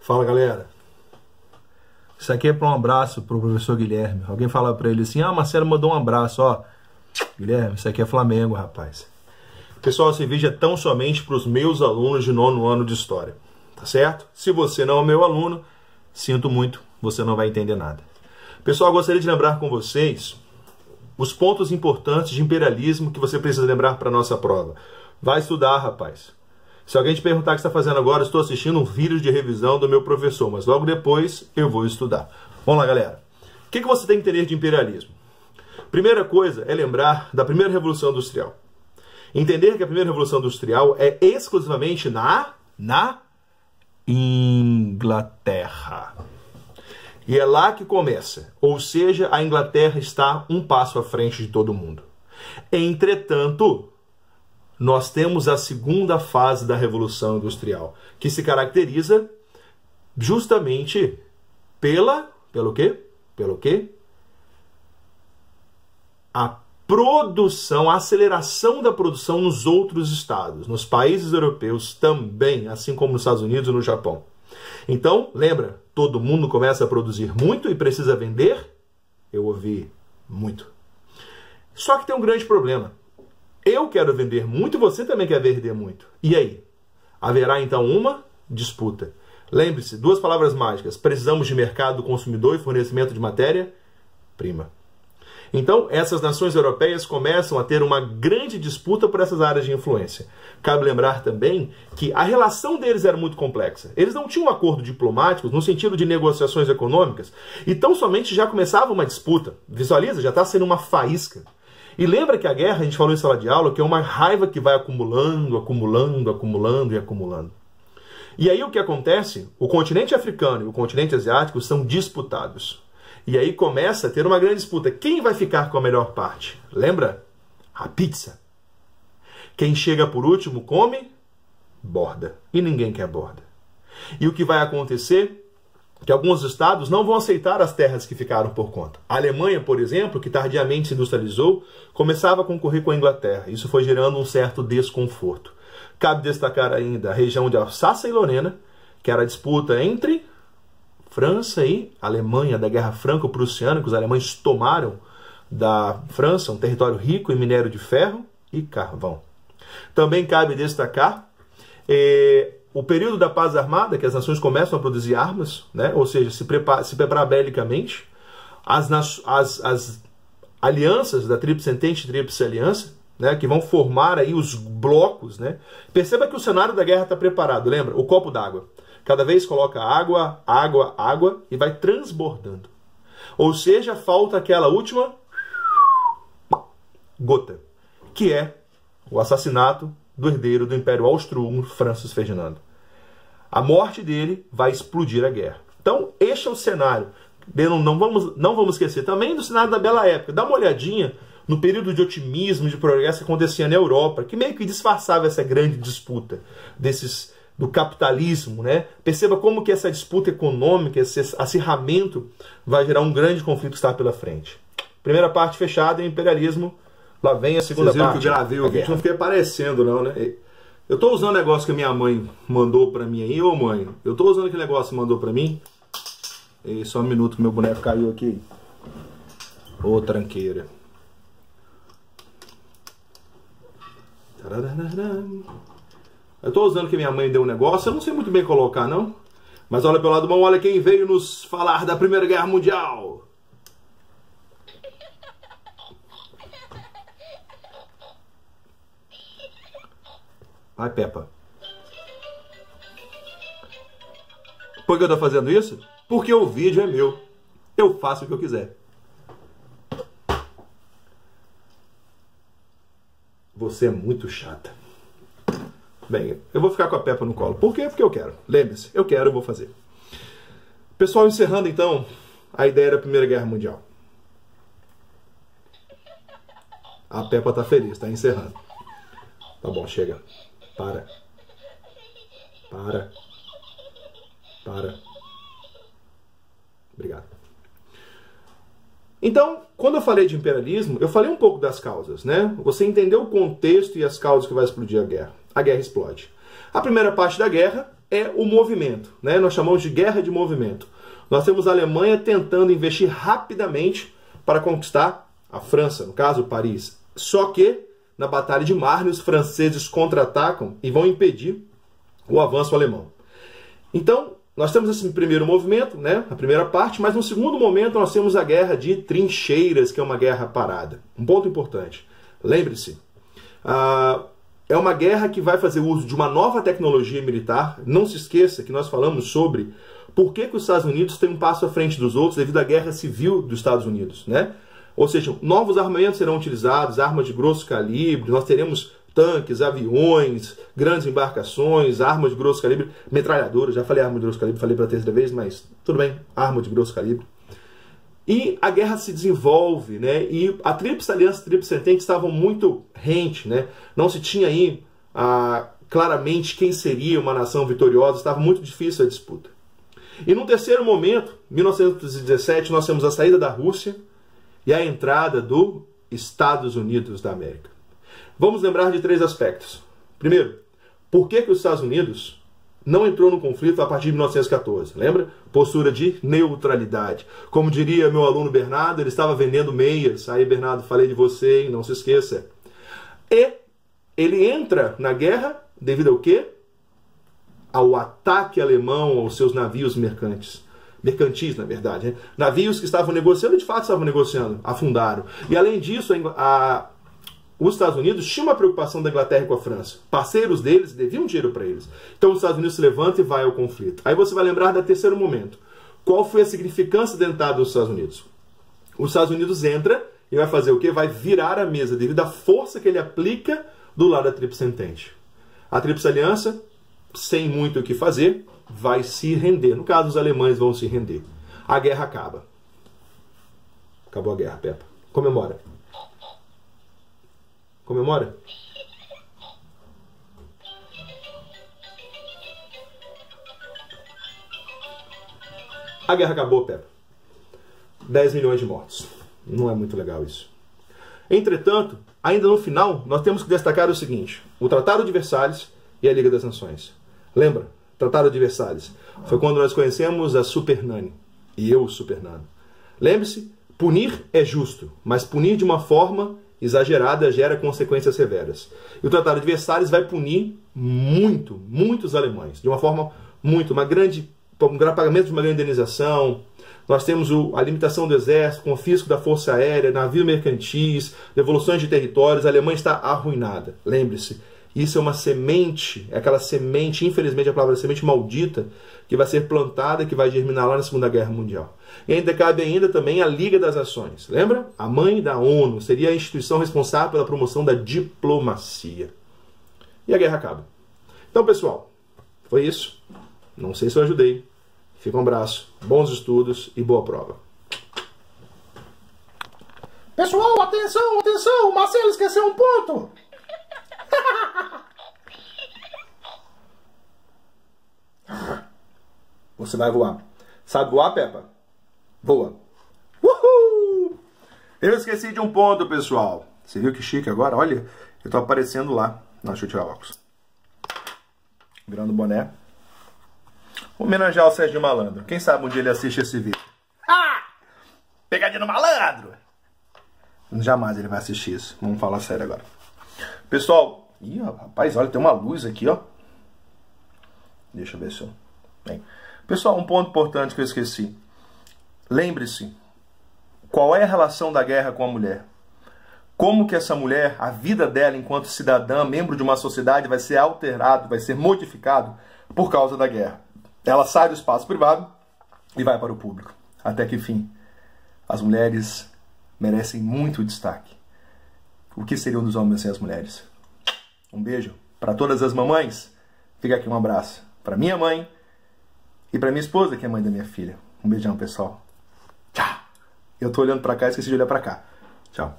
Fala, galera. Isso aqui é para um abraço pro professor Guilherme. Alguém fala para ele assim: ah, Marcelo mandou um abraço, ó. Guilherme, isso aqui é Flamengo, rapaz. Pessoal, esse vídeo é tão somente para os meus alunos de 9º ano de História, tá certo? Se você não é meu aluno, sinto muito, você não vai entender nada. Pessoal, gostaria de lembrar com vocês os pontos importantes de imperialismo que você precisa lembrar para a nossa prova. Vai estudar, rapaz. Se alguém te perguntar o que está fazendo agora, estou assistindo um vídeo de revisão do meu professor, mas logo depois eu vou estudar. Vamos lá, galera. O que você tem que entender de imperialismo? Primeira coisa é lembrar da primeira Revolução Industrial. Entender que a primeira Revolução Industrial é exclusivamente na Inglaterra. E é lá que começa. Ou seja, a Inglaterra está um passo à frente de todo mundo. Entretanto, nós temos a segunda fase da Revolução Industrial, que se caracteriza justamente pelo quê? A produção, a aceleração da produção nos outros estados, nos países europeus também, assim como nos Estados Unidos e no Japão. Então, lembra, todo mundo começa a produzir muito e precisa vender? Eu ouvi muito. Só que tem um grande problema. Eu quero vender muito e você também quer vender muito. E aí? Haverá então uma disputa. Lembre-se, duas palavras mágicas. Precisamos de mercado do consumidor e fornecimento de matéria-prima. Então, essas nações europeias começam a ter uma grande disputa por essas áreas de influência. Cabe lembrar também que a relação deles era muito complexa. Eles não tinham um acordo diplomático no sentido de negociações econômicas, e tão somente já começava uma disputa. Visualiza, já está sendo uma faísca. E lembra que a guerra, a gente falou em sala de aula, que é uma raiva que vai acumulando, acumulando, acumulando e acumulando. E aí o que acontece? O continente africano e o continente asiático são disputados. E aí começa a ter uma grande disputa. Quem vai ficar com a melhor parte? Lembra? A pizza. Quem chega por último come borda. E ninguém quer borda. E o que vai acontecer? Que alguns estados não vão aceitar as terras que ficaram por conta. A Alemanha, por exemplo, que tardiamente se industrializou, começava a concorrer com a Inglaterra. Isso foi gerando um certo desconforto. Cabe destacar ainda a região de Alsácia e Lorena, que era a disputa entre França e Alemanha, da Guerra Franco-Prussiana, que os alemães tomaram da França, um território rico em minério de ferro e carvão. Também cabe destacar o período da paz armada, que as nações começam a produzir armas, né? Ou seja, se preparar belicamente. As alianças da Tríplice Entente e Tríplice Aliança, né? Que vão formar aí os blocos, né? Perceba que o cenário da guerra está preparado, lembra? O copo d'água. Cada vez coloca água, água, água e vai transbordando. Ou seja, falta aquela última gota, que é o assassinato do herdeiro do Império Austro-Húngaro, Francis Ferdinando. A morte dele vai explodir a guerra. Então, este é o cenário. Não vamos esquecer também do cenário da Bela Época. Dá uma olhadinha no período de otimismo, de progresso que acontecia na Europa, que meio que disfarçava essa grande disputa do capitalismo, né? Perceba como que essa disputa econômica, esse acirramento vai gerar um grande conflito que está pela frente. Primeira parte fechada, imperialismo. Lá vem a segunda parte. Que eu gravei o vídeo, não fiquei aparecendo não, né? Eu tô usando o negócio que a minha mãe mandou pra mim aí. Ô mãe, eu tô usando aquele negócio que mandou pra mim. E só um minuto que meu boneco caiu aqui. Ô tranqueira. Eu tô usando que minha mãe deu um negócio, eu não sei muito bem colocar não. Mas olha pelo lado bom, olha quem veio nos falar da Primeira Guerra Mundial. Vai, Peppa. Por que eu tô fazendo isso? Porque o vídeo é meu. Eu faço o que eu quiser. Você é muito chata. Bem, eu vou ficar com a Peppa no colo. Por quê? Porque eu quero. Lembre-se, eu quero, eu vou fazer. Pessoal, encerrando então a ideia da Primeira Guerra Mundial. A Peppa tá feliz, tá encerrando. Tá bom, chega. Para. Obrigado. Então, quando eu falei de imperialismo, eu falei um pouco das causas, né? Você entendeu o contexto e as causas que vai explodir a guerra. A guerra explode. A primeira parte da guerra é o movimento, né? Nós chamamos de guerra de movimento. Nós temos a Alemanha tentando investir rapidamente para conquistar a França, no caso Paris. Só que na Batalha de Marne os franceses contra-atacam e vão impedir o avanço alemão. Então, nós temos esse primeiro movimento, né, a primeira parte, mas no segundo momento nós temos a guerra de trincheiras, que é uma guerra parada. Um ponto importante. Lembre-se, é uma guerra que vai fazer uso de uma nova tecnologia militar. Não se esqueça que nós falamos sobre por que os Estados Unidos têm um passo à frente dos outros devido à guerra civil dos Estados Unidos, né? Ou seja, novos armamentos serão utilizados, armas de grosso calibre, nós teremos tanques, aviões, grandes embarcações, armas de grosso calibre, metralhadoras, já falei arma de grosso calibre, falei pela terceira vez, mas tudo bem, arma de grosso calibre. E a guerra se desenvolve, né? E a Tríplice Aliança e a Tríplice Entente estavam muito rente, né? Não se tinha aí claramente quem seria uma nação vitoriosa, estava muito difícil a disputa. E no terceiro momento, 1917, nós temos a saída da Rússia e a entrada dos Estados Unidos da América. Vamos lembrar de 3 aspectos. Primeiro, por que os Estados Unidos não entrou no conflito a partir de 1914? Lembra? Postura de neutralidade. Como diria meu aluno Bernardo, ele estava vendendo meias. Aí, Bernardo, falei de você, hein? Não se esqueça. E ele entra na guerra devido ao quê? Ao ataque alemão aos seus navios mercantis, na verdade. Né? Navios que estavam negociando, de fato estavam negociando, afundaram. E além disso, os Estados Unidos tinham uma preocupação da Inglaterra com a França. Parceiros deles deviam dinheiro para eles. Então os Estados Unidos se levanta e vai ao conflito. Aí você vai lembrar do terceiro momento. Qual foi a significância da entrada dos Estados Unidos? Os Estados Unidos entra e vai fazer o quê? Vai virar a mesa devido à força que ele aplica do lado da Tríplice Entente. A Tríplice Aliança, sem muito o que fazer, vai se render. No caso, os alemães vão se render. A guerra acaba. Acabou a guerra, Peppa. Comemora. Comemora? A guerra acabou, Peppa. 10 milhões de mortos. Não é muito legal isso. Entretanto, ainda no final, nós temos que destacar o seguinte. O Tratado de Versalhes e a Liga das Nações. Lembra? Tratado de Versalhes. Foi quando nós conhecemos a Super Nani. E eu, Super Nano. Lembre-se, punir é justo, mas punir de uma forma exagerada gera consequências severas. E o Tratado de Versalhes vai punir muitos alemães. De uma forma um pagamento de uma grande indenização. Nós temos a limitação do exército, confisco da força aérea, navios mercantis, devoluções de territórios. A Alemanha está arruinada. Lembre-se, isso é uma semente, é aquela semente, infelizmente a palavra semente maldita, que vai ser plantada e que vai germinar lá na Segunda Guerra Mundial. E ainda cabe também a Liga das Nações. Lembra? A mãe da ONU seria a instituição responsável pela promoção da diplomacia. E a guerra acaba. Então, pessoal, foi isso. Não sei se eu ajudei. Fica um abraço, bons estudos e boa prova. Pessoal, atenção, atenção! O Marcelo esqueceu um ponto! Você vai voar. Sabe voar, Peppa? Voa. Uhul! Eu esqueci de um ponto, pessoal. Você viu que chique agora? Olha, eu tô aparecendo lá. Não, deixa eu tirar o óculos. Virando boné. Homenagear o Sérgio Malandro. Quem sabe um dia ele assiste esse vídeo. Ah! Pegadinha no malandro! Jamais ele vai assistir isso. Vamos falar sério agora. Pessoal, ih, rapaz, olha, tem uma luz aqui, ó. Deixa eu ver se eu... Bem. Pessoal, um ponto importante que eu esqueci. Lembre-se, qual é a relação da guerra com a mulher? Como que essa mulher, a vida dela enquanto cidadã, membro de uma sociedade, vai ser alterado, vai ser modificado por causa da guerra? Ela sai do espaço privado e vai para o público. Até que, enfim, as mulheres merecem muito destaque. O que seriam dos homens sem as mulheres? Um beijo para todas as mamães. Fica aqui um abraço para minha mãe e para minha esposa, que é mãe da minha filha. Um beijão, pessoal. Tchau. Eu tô olhando para cá e esqueci de olhar para cá. Tchau.